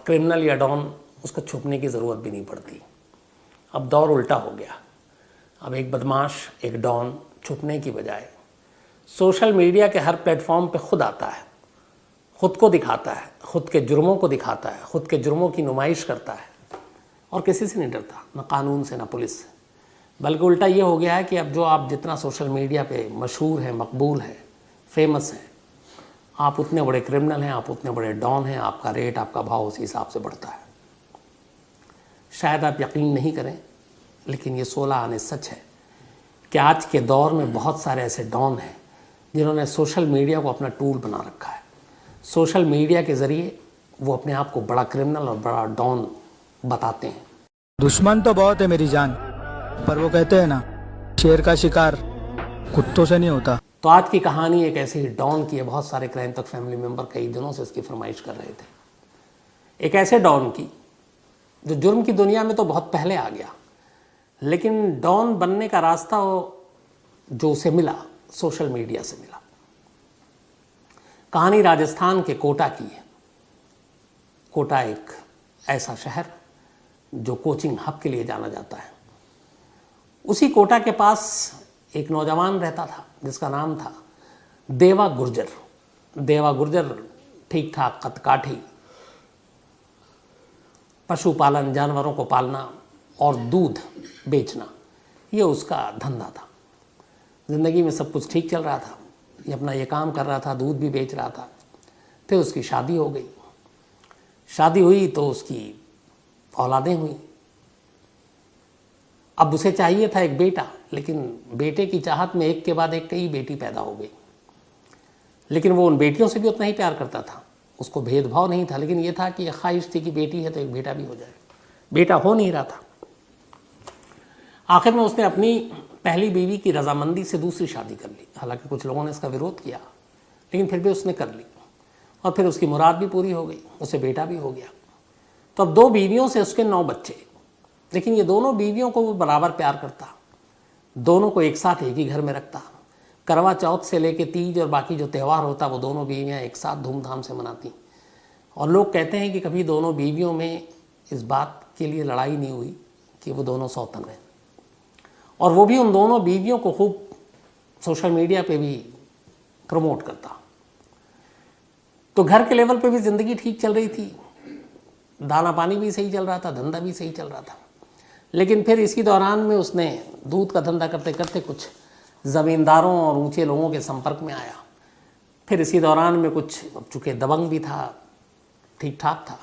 Criminal या don उसको छुपने की ज़रूरत भी नहीं पड़ती। अब दौर उल्टा हो गया। अब एक बदमाश, एक डॉन छुपने की बजाय सोशल मीडिया के हर प्लेटफॉर्म पे खुद आता है, खुद को दिखाता है, खुद के जुर्मों को दिखाता है, खुद के जुर्मों की नुमाइश करता है और किसी से नहीं डरता, ना कानून से ना पुलिस से। बल्कि उल्टा ये हो गया है कि अब जो आप जितना सोशल मीडिया पे मशहूर हैं, मकबूल हैं, फेमस हैं, आप उतने बड़े क्रिमिनल हैं, आप उतने बड़े डॉन हैं, आपका रेट, आपका भाव उसी हिसाब से बढ़ता है। शायद आप यकीन नहीं करें, लेकिन ये 16 आने सच है कि आज के दौर में बहुत सारे ऐसे डॉन हैं जिन्होंने सोशल मीडिया को अपना टूल बना रखा है। सोशल मीडिया के ज़रिए वो अपने आप को बड़ा क्रिमिनल और बड़ा डॉन बताते हैं। दुश्मन तो बहुत है मेरी जान, पर वो कहते हैं ना, शेर का शिकार कुत्तों से नहीं होता। तो आज की कहानी एक ऐसे ही डॉन की है। बहुत सारे क्राइम तक फैमिली मेंबर कई दिनों से इसकी फरमाइश कर रहे थे। एक ऐसे डॉन की जो जुर्म की दुनिया में तो बहुत पहले आ गया, लेकिन डॉन बनने का रास्ता जो उसे मिला सोशल मीडिया से मिला। कहानी राजस्थान के कोटा की है। कोटा एक ऐसा शहर जो कोचिंग हब के लिए जाना जाता है। उसी कोटा के पास एक नौजवान रहता था जिसका नाम था देवा गुर्जर। देवा गुर्जर ठीक ठाक कदकाठी, पशुपालन, जानवरों को पालना और दूध बेचना, ये उसका धंधा था। ज़िंदगी में सब कुछ ठीक चल रहा था, ये अपना ये काम कर रहा था, दूध भी बेच रहा था। फिर उसकी शादी हो गई। शादी हुई तो उसकी औलादें हुई। अब उसे चाहिए था एक बेटा, लेकिन बेटे की चाहत में एक के बाद एक कई बेटी पैदा हो गई। लेकिन वो उन बेटियों से भी उतना ही प्यार करता था, उसको भेदभाव नहीं था, लेकिन ये था कि ये ख्वाहिश थी कि बेटी है तो एक बेटा भी हो जाए। बेटा हो नहीं रहा था। आखिर में उसने अपनी पहली बीवी की रजामंदी से दूसरी शादी कर ली। हालांकि कुछ लोगों ने इसका विरोध किया, लेकिन फिर भी उसने कर ली और फिर उसकी मुराद भी पूरी हो गई, उसे बेटा भी हो गया। तो अब 2 बीवियों से उसके 9 बच्चे। लेकिन ये दोनों बीवियों को वो बराबर प्यार करता, दोनों को एक साथ एक ही घर में रखता। करवा चौथ से लेके तीज और बाकी जो त्यौहार होता वो दोनों बीवियाँ एक साथ धूमधाम से मनाती। और लोग कहते हैं कि कभी दोनों बीवियों में इस बात के लिए लड़ाई नहीं हुई कि वो दोनों सौतन हैं। और वो भी उन दोनों बीवियों को खूब सोशल मीडिया पे भी प्रमोट करता। तो घर के लेवल पे भी ज़िंदगी ठीक चल रही थी, दाना पानी भी सही चल रहा था, धंधा भी सही चल रहा था। लेकिन फिर इसी दौरान में उसने दूध का धंधा करते करते कुछ ज़मींदारों और ऊंचे लोगों के संपर्क में आया। फिर इसी दौरान में कुछ, चूँकि दबंग भी था, ठीक ठाक था,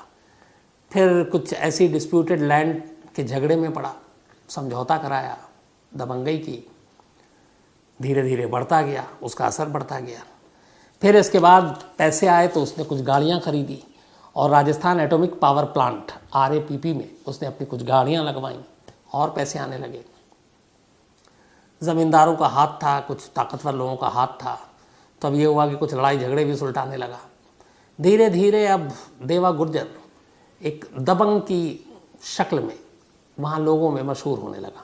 फिर कुछ ऐसी डिस्प्यूटेड लैंड के झगड़े में पड़ा, समझौता कराया, दबंगई की। धीरे धीरे बढ़ता गया, उसका असर बढ़ता गया। फिर इसके बाद पैसे आए तो उसने कुछ गाड़ियाँ खरीदी और Rajasthan atomic power plant RAPP में उसने अपनी कुछ गाड़ियाँ लगवाईं और पैसे आने लगे। ज़मींदारों का हाथ था, कुछ ताकतवर लोगों का हाथ था। तब ये हुआ कि कुछ लड़ाई झगड़े भी सुलटाने लगा। धीरे धीरे अब देवा गुर्जर एक दबंग की शक्ल में वहाँ लोगों में मशहूर होने लगा।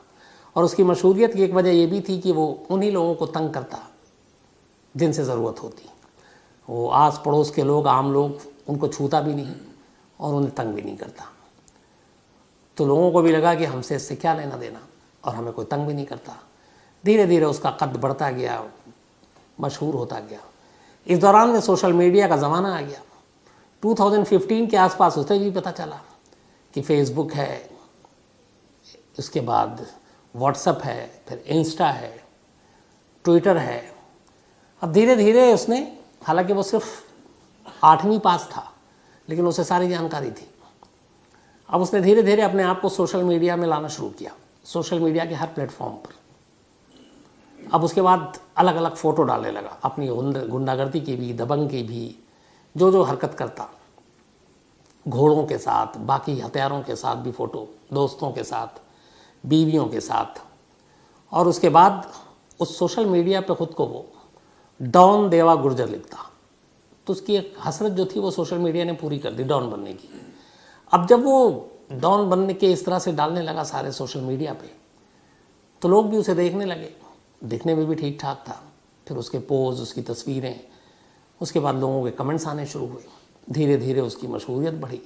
और उसकी मशहूरियत की एक वजह ये भी थी कि वो उन्हीं लोगों को तंग करता जिनसे ज़रूरत होती। वो आस पड़ोस के लोग, आम लोग, उनको छूता भी नहीं और उन्हें तंग भी नहीं करता। तो लोगों को भी लगा कि हमसे इससे क्या लेना देना, और हमें कोई तंग भी नहीं करता। धीरे धीरे उसका कद बढ़ता गया, मशहूर होता गया। इस दौरान में सोशल मीडिया का ज़माना आ गया। 2015 के आसपास उसे भी पता चला कि फेसबुक है, उसके बाद व्हाट्सएप है, फिर इंस्टा है, ट्विटर है। अब धीरे धीरे उसने, हालांकि वो सिर्फ 8वीं पास था, लेकिन उसे सारी जानकारी थी। अब उसने धीरे धीरे अपने आप को सोशल मीडिया में लाना शुरू किया, सोशल मीडिया के हर प्लेटफॉर्म पर। अब उसके बाद अलग अलग फ़ोटो डालने लगा, अपनी गुंडागर्दी की भी, दबंग की भी, जो हरकत करता, घोड़ों के साथ, बाकी हथियारों के साथ भी फ़ोटो, दोस्तों के साथ, बीवियों के साथ। और उसके बाद उस सोशल मीडिया पे ख़ुद को वो डॉन देवा गुर्जर लिखता। तो उसकी एक हसरत जो थी वो सोशल मीडिया ने पूरी कर दी, डॉन बनने की। अब जब वो डॉन बनने के इस तरह से डालने लगा सारे सोशल मीडिया पे, तो लोग भी उसे देखने लगे। दिखने में भी ठीक ठाक था। फिर उसके पोज, उसकी तस्वीरें, उसके बाद लोगों के कमेंट्स आने शुरू हुए। धीरे धीरे उसकी मशहूरियत बढ़ी।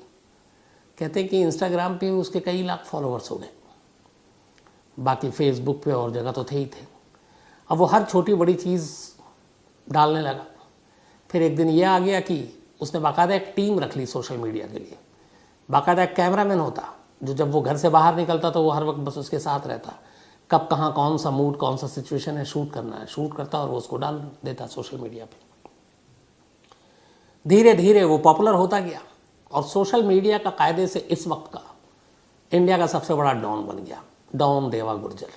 कहते हैं कि इंस्टाग्राम पे उसके कई लाख फॉलोअर्स हो गए, बाकी फेसबुक पे और जगह तो थे ही थे। अब वो हर छोटी बड़ी चीज़ डालने लगा। फिर एक दिन ये आ गया कि उसने बाकायदा एक टीम रख ली सोशल मीडिया के लिए। बाकायदा एक कैमरामैन होता जो जब वो घर से बाहर निकलता तो वो हर वक्त बस उसके साथ रहता, कब कहाँ कौन सा मूड कौन सा सिचुएशन है शूट करना है, शूट करता और वो उसको डाल देता सोशल मीडिया पे। धीरे धीरे वो पॉपुलर होता गया और सोशल मीडिया का कायदे से इस वक्त का इंडिया का सबसे बड़ा डॉन बन गया, डॉन देवा गुर्जर।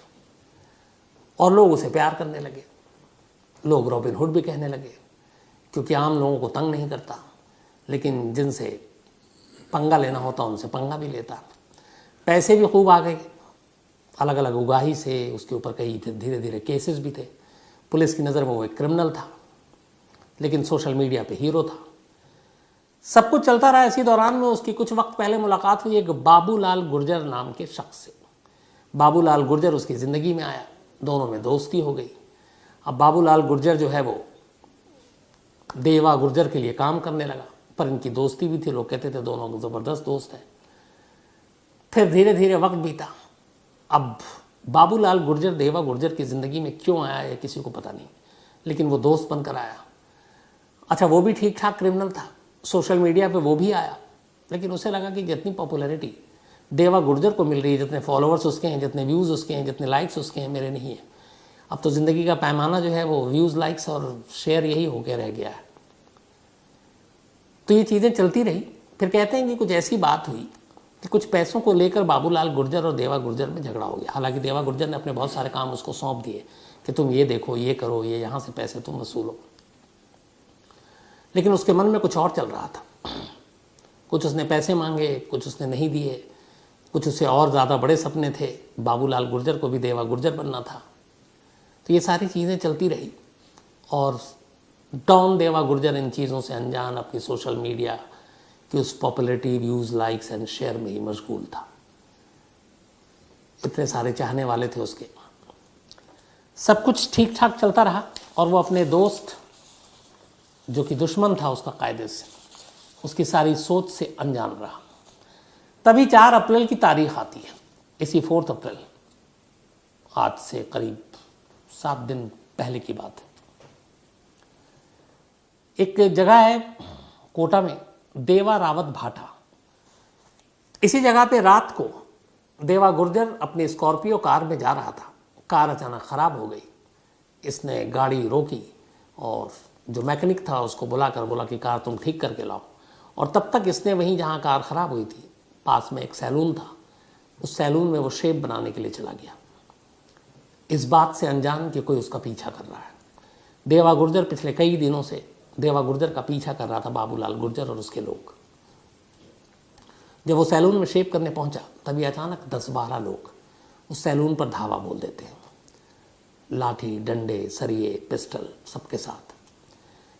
और लोग उसे प्यार करने लगे, लोग रॉबिन हुड भी कहने लगे, क्योंकि आम लोगों को तंग नहीं करता, लेकिन जिनसे पंगा लेना होता उनसे पंगा भी लेता। पैसे भी खूब आ गए, अलग अलग उगाही से उसके ऊपर कई धीरे धीरे केसेस भी थे। पुलिस की नज़र में वो एक क्रिमिनल था, लेकिन सोशल मीडिया पे हीरो था। सब कुछ चलता रहा। इसी दौरान में उसकी कुछ वक्त पहले मुलाकात हुई एक बाबूलाल गुर्जर नाम के शख्स से। बाबूलाल गुर्जर उसकी ज़िंदगी में आया, दोनों में दोस्ती हो गई। अब बाबूलाल गुर्जर जो है वो देवा गुर्जर के लिए काम करने लगा, पर इनकी दोस्ती भी थी, लोग कहते थे दोनों ज़बरदस्त दोस्त हैं। फिर धीरे धीरे वक्त बीता। अब बाबूलाल गुर्जर देवा गुर्जर की ज़िंदगी में क्यों आया ये किसी को पता नहीं, लेकिन वो दोस्त बनकर आया। अच्छा, वो भी ठीक ठाक क्रिमिनल था, सोशल मीडिया पे वो भी आया, लेकिन उसे लगा कि जितनी पॉपुलैरिटी देवा गुर्जर को मिल रही है, जितने फॉलोअर्स उसके हैं, जितने व्यूज़ उसके हैं, जितने लाइक्स उसके हैं, मेरे नहीं है। अब तो ज़िंदगी का पैमाना जो है वो व्यूज़, लाइक्स और शेयर यही होकर रह गया है। तो ये चीज़ें चलती रही। फिर कहते हैं कि कुछ ऐसी बात हुई कि कुछ पैसों को लेकर बाबूलाल गुर्जर और देवा गुर्जर में झगड़ा हो गया। हालांकि देवा गुर्जर ने अपने बहुत सारे काम उसको सौंप दिए कि तुम ये देखो, ये करो, ये यहाँ से पैसे तुम वसूलो, लेकिन उसके मन में कुछ और चल रहा था। कुछ उसने पैसे मांगे, कुछ उसने नहीं दिए, कुछ उसे और ज़्यादा बड़े सपने थे। बाबूलाल गुर्जर को भी देवा गुर्जर बनना था। तो ये सारी चीज़ें चलती रही और डॉन देवा गुर्जर इन चीज़ों से अनजान अपनी सोशल मीडिया की उस popularity, views, likes and share में ही मशगूल था। इतने सारे चाहने वाले थे उसके। सब कुछ ठीक ठाक चलता रहा और वो अपने दोस्त जो कि दुश्मन था उसका कायदे से, उसकी सारी सोच से अनजान रहा। तभी 4 अप्रैल की तारीख आती है। इसी 4 अप्रैल, आज से करीब 7 दिन पहले की बात है। एक जगह है कोटा में, देवा रावत भाटा। इसी जगह पे रात को देवा गुर्जर अपनी स्कॉर्पियो कार में जा रहा था। कार अचानक ख़राब हो गई। इसने गाड़ी रोकी और जो मैकेनिक था उसको बुलाकर बोला कि कार तुम ठीक करके लाओ। और तब तक इसने वहीं जहाँ कार ख़राब हुई थी पास में एक सैलून था, उस सैलून में वो शेव बनाने के लिए चला गया, इस बात से अनजान कि कोई उसका पीछा कर रहा है। देवा गुर्जर पिछले कई दिनों से देवा गुर्जर का पीछा कर रहा था बाबूलाल गुर्जर और उसके लोग। जब वो सैलून में शेव करने पहुंचा तभी अचानक 10-12 लोग उस सैलून पर धावा बोल देते हैं, लाठी, डंडे, सरिये, पिस्टल सबके साथ।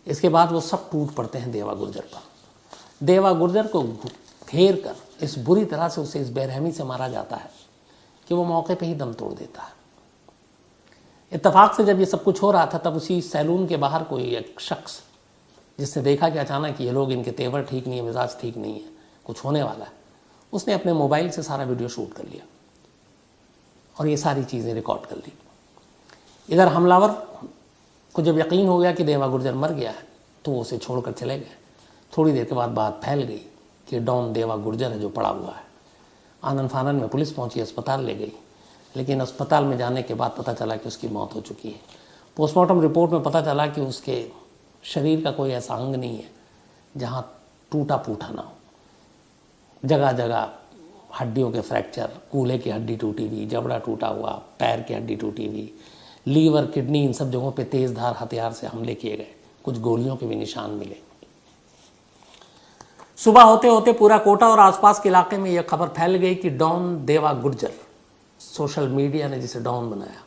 इसके बाद वो सब टूट पड़ते हैं देवा गुर्जर पर। देवा गुर्जर को घेर कर इस बुरी तरह से उसे इस बेरहमी से मारा जाता है कि वो मौके पे ही दम तोड़ देता है। इत्तेफाक से जब ये सब कुछ हो रहा था तब उसी सैलून के बाहर कोई एक शख्स, जिसने देखा कि अचानक ये लोग, इनके तेवर ठीक नहीं है, मिजाज ठीक नहीं है, कुछ होने वाला है, उसने अपने मोबाइल से सारा वीडियो शूट कर लिया और ये सारी चीज़ें रिकॉर्ड कर ली। इधर हमलावर को जब यकीन हो गया कि देवा गुर्जर मर गया है तो वो उसे छोड़कर चले गए। थोड़ी देर के बाद बात फैल गई कि डॉन देवा गुर्जर है जो पड़ा हुआ है। आनन फानन में पुलिस पहुंची, अस्पताल ले गई, लेकिन अस्पताल में जाने के बाद पता चला कि उसकी मौत हो चुकी है। पोस्टमार्टम रिपोर्ट में पता चला कि उसके शरीर का कोई ऐसा अंग नहीं है जहाँ टूटा फूटा ना हो। जगह जगह हड्डियों के फ्रैक्चर, कूल्हे की हड्डी टूटी हुई, जबड़ा टूटा हुआ, पैर की हड्डी टूटी हुई, लीवर, किडनी, इन सब जगहों पे तेज़ धार हथियार से हमले किए गए। कुछ गोलियों के भी निशान मिले। सुबह होते होते पूरा कोटा और आसपास के इलाके में यह खबर फैल गई कि डॉन देवा गुर्जर, सोशल मीडिया ने जिसे डॉन बनाया,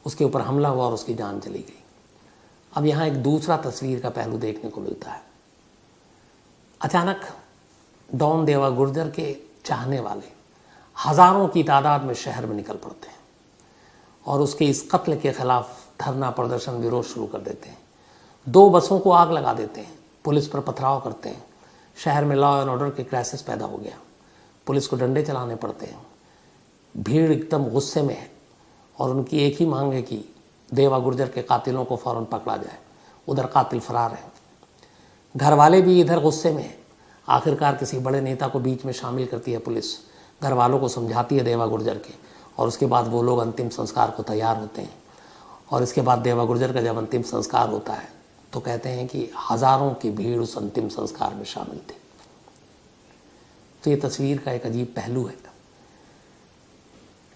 उसके ऊपर हमला हुआ और उसकी जान चली गई। अब यहाँ एक दूसरा तस्वीर का पहलू देखने को मिलता है। अचानक डॉन देवा गुर्जर के चाहने वाले हज़ारों की तादाद में शहर में निकल पड़ते हैं और उसके इस कत्ल के खिलाफ धरना, प्रदर्शन, विरोध शुरू कर देते हैं। 2 बसों को आग लगा देते हैं, पुलिस पर पथराव करते हैं। शहर में लॉ एंड ऑर्डर के क्राइसिस पैदा हो गया। पुलिस को डंडे चलाने पड़ते हैं। भीड़ एकदम गुस्से में है और उनकी एक ही मांग है कि देवा गुर्जर के कातिलों को फ़ौरन पकड़ा जाए। उधर कातिल फरार है। घर वाले भी इधर गुस्से में हैं। आखिरकार किसी बड़े नेता को बीच में शामिल करती है पुलिस, घर वालों को समझाती है देवा गुर्जर के, और उसके बाद वो लोग अंतिम संस्कार को तैयार होते हैं। और इसके बाद देवा गुर्जर का जब अंतिम संस्कार होता है तो कहते हैं कि हज़ारों की भीड़ उस अंतिम संस्कार में शामिल थी। तो ये तस्वीर का एक अजीब पहलू है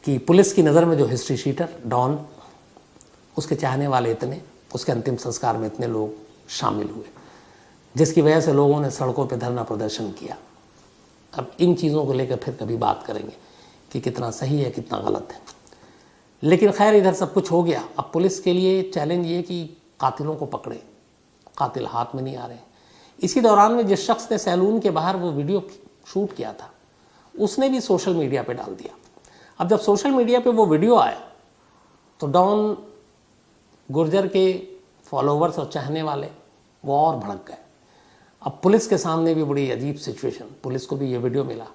कि पुलिस की नज़र में जो हिस्ट्री शीटर डॉन, उसके चाहने वाले इतने, उसके अंतिम संस्कार में इतने लोग शामिल हुए, जिसकी वजह से लोगों ने सड़कों पर धरना प्रदर्शन किया। अब इन चीज़ों को लेकर फिर कभी बात करेंगे कि कितना सही है कितना गलत है। लेकिन खैर इधर सब कुछ हो गया। अब पुलिस के लिए चैलेंज ये कि कातिलों को पकड़े, कातिल हाथ में नहीं आ रहे। इसी दौरान में जिस शख्स ने सैलून के बाहर वो वीडियो शूट किया था उसने भी सोशल मीडिया पे डाल दिया। अब जब सोशल मीडिया पे वो वीडियो आया तो डॉन गुर्जर के फॉलोवर्स और चाहने वाले वो और भड़क गए। अब पुलिस के सामने भी बड़ी अजीब सिचुएशन, पुलिस को भी ये वीडियो मिला।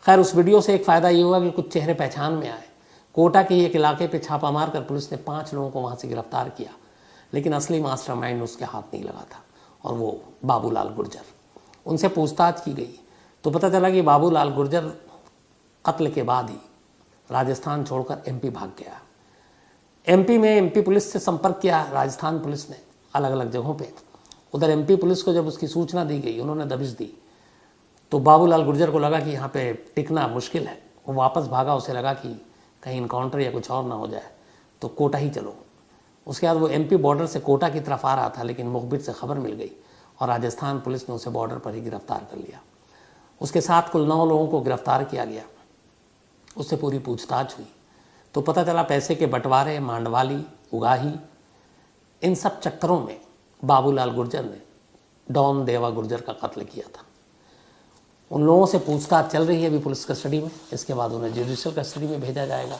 खैर उस वीडियो से एक फ़ायदा ये हुआ कि कुछ चेहरे पहचान में आए। कोटा के एक इलाके पे छापा मारकर पुलिस ने 5 लोगों को वहाँ से गिरफ्तार किया, लेकिन असली मास्टरमाइंड उसके हाथ नहीं लगा था, और वो बाबूलाल गुर्जर। उनसे पूछताछ की गई तो पता चला कि बाबूलाल गुर्जर कत्ल के बाद ही राजस्थान छोड़कर एमपी भाग गया। एमपी में एमपी पुलिस से संपर्क किया राजस्थान पुलिस ने अलग अलग जगहों पे। उधर एमपी पुलिस को जब उसकी सूचना दी गई, उन्होंने दबिश दी, तो बाबूलाल गुर्जर को लगा कि यहाँ पे टिकना मुश्किल है। वो वापस भागा, उसे लगा कि कहीं इनकाउंटर या कुछ और ना हो जाए, तो कोटा ही चलो। उसके बाद वो एमपी बॉर्डर से कोटा की तरफ आ रहा था, लेकिन मुखबिर से खबर मिल गई और राजस्थान पुलिस ने उसे बॉर्डर पर ही गिरफ्तार कर लिया। उसके साथ कुल 9 लोगों को गिरफ्तार किया गया। उससे पूरी पूछताछ हुई तो पता चला पैसे के बंटवारे, मांडवाली, उगाही, इन सब चक्करों में बाबूलाल गुर्जर ने डॉन देवा गुर्जर का कत्ल किया था। उन लोगों से पूछताछ चल रही है अभी पुलिस कस्टडी में। इसके बाद उन्हें जुडिशियल कस्टडी में भेजा जाएगा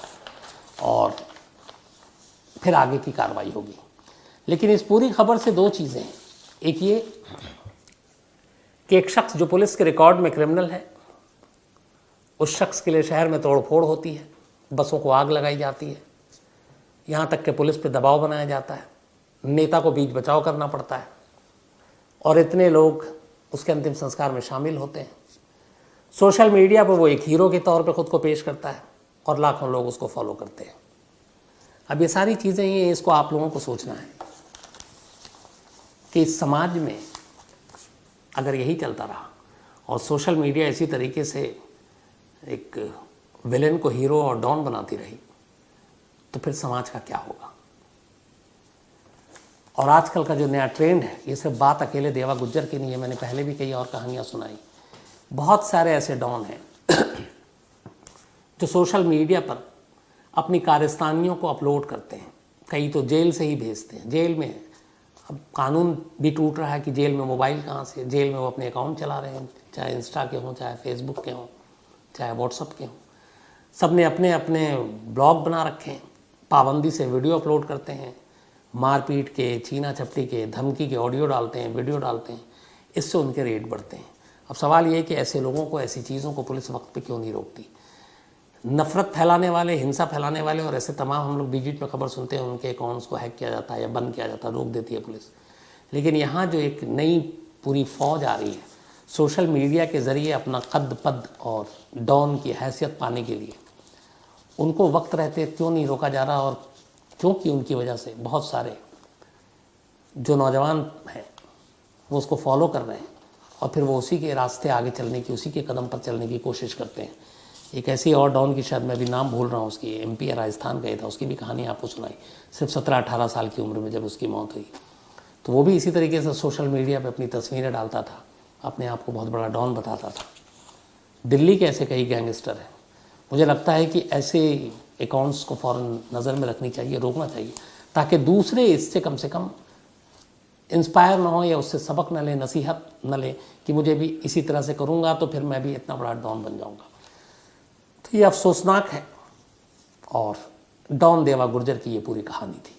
और फिर आगे की कार्रवाई होगी। लेकिन इस पूरी खबर से 2 चीज़ें हैं। एक ये कि एक शख्स जो पुलिस के रिकॉर्ड में क्रिमिनल है, उस शख्स के लिए शहर में तोड़फोड़ होती है, बसों को आग लगाई जाती है, यहाँ तक कि पुलिस पे दबाव बनाया जाता है, नेता को बीच बचाव करना पड़ता है, और इतने लोग उसके अंतिम संस्कार में शामिल होते हैं। सोशल मीडिया पर वो एक हीरो के तौर पे खुद को पेश करता है और लाखों लोग उसको फॉलो करते हैं। अब ये सारी चीज़ें ये इसको आप लोगों को सोचना है कि इस समाज में अगर यही चलता रहा और सोशल मीडिया इसी तरीके से एक विलेन को हीरो और डॉन बनाती रही तो फिर समाज का क्या होगा। और आजकल का जो नया ट्रेंड है, ये सिर्फ बात अकेले देवा गुर्जर की नहीं है, मैंने पहले भी कई और कहानियाँ सुनाई। बहुत सारे ऐसे डॉन हैं जो सोशल मीडिया पर अपनी कारस्तानियों को अपलोड करते हैं, कई तो जेल से ही भेजते हैं। जेल में अब कानून भी टूट रहा है कि जेल में मोबाइल कहाँ से, जेल में वो अपने अकाउंट चला रहे हैं, चाहे इंस्टा के हों, चाहे फेसबुक के हों, चाहे व्हाट्सअप के हों। सब ने अपने अपने ब्लॉग बना रखे हैं, पाबंदी से वीडियो अपलोड करते हैं, मारपीट के, छीना झपटी के, धमकी के ऑडियो डालते हैं, वीडियो डालते हैं। इससे उनके रेट बढ़ते हैं। अब सवाल ये है कि ऐसे लोगों को, ऐसी चीज़ों को पुलिस वक्त पे क्यों नहीं रोकती। नफ़रत फैलाने वाले, हिंसा फैलाने वाले और ऐसे तमाम हम लोग बीच में खबर सुनते हैं, उनके अकाउंट्स को हैक किया जाता है या बंद किया जाता है, रोक देती है पुलिस। लेकिन यहाँ जो एक नई पूरी फ़ौज आ रही है सोशल मीडिया के ज़रिए अपना कद पद और डॉन की हैसियत पाने के लिए, उनको वक्त रहते क्यों नहीं रोका जा रहा। और क्योंकि उनकी वजह से बहुत सारे जो नौजवान हैं वो उसको फॉलो कर रहे हैं और फिर वो उसी के रास्ते आगे चलने की, उसी के कदम पर चलने की कोशिश करते हैं। एक ऐसी और डॉन की, शायद मैं भी नाम भूल रहा हूँ, उसकी एमपी या राजस्थान गया था, उसकी भी कहानी आपको सुनाई, सिर्फ 17-18 साल की उम्र में जब उसकी मौत हुई। तो वो भी इसी तरीके से सोशल मीडिया पे अपनी तस्वीरें डालता था, अपने आप को बहुत बड़ा डॉन बताता था। दिल्ली के ऐसे कई गैंगस्टर हैं। मुझे लगता है कि ऐसे अकाउंट्स को फ़ौरन नज़र में रखनी चाहिए, रोकना चाहिए, ताकि दूसरे इससे कम से कम इंस्पायर ना हो या उससे सबक न ले, नसीहत न ले कि मुझे भी इसी तरह से करूँगा तो फिर मैं भी इतना बड़ा डॉन बन जाऊँगा। तो ये अफसोसनाक है और डॉन देवा गुर्जर की ये पूरी कहानी थी।